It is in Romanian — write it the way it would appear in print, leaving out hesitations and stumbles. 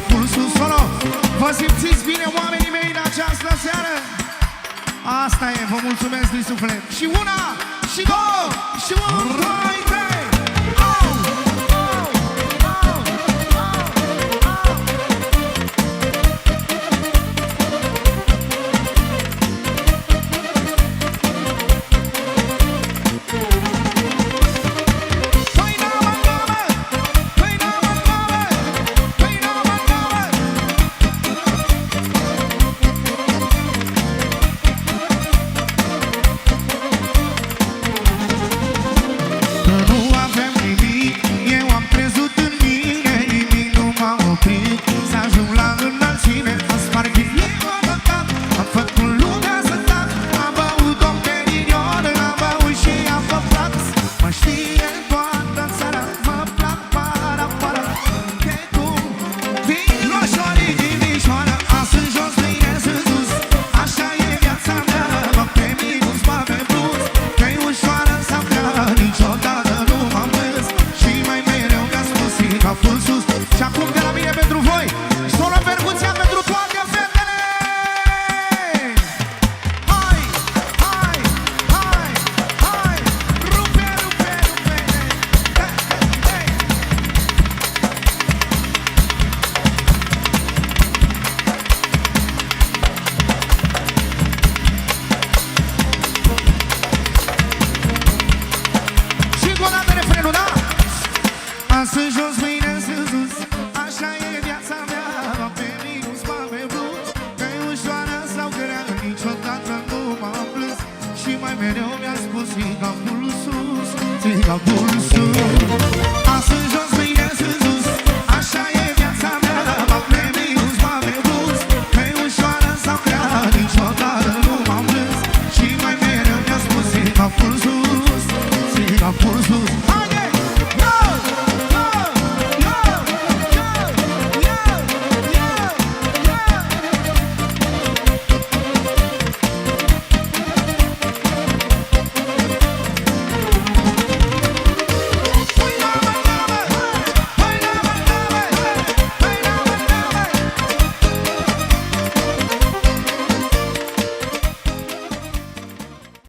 full sus solo. Vă simțiți bine, oamenii mei, în această seară? Asta e, vă mulțumesc din suflet. Și una, și două, și un, doi, trei. Sunt jos, mâine sunt sus, așa e viața mea. Pe minus, pe plus, că e ușoară sau grea, niciodată nu m-am plâns. Și mai mereu mi-a spus, ții capul sus, ții capul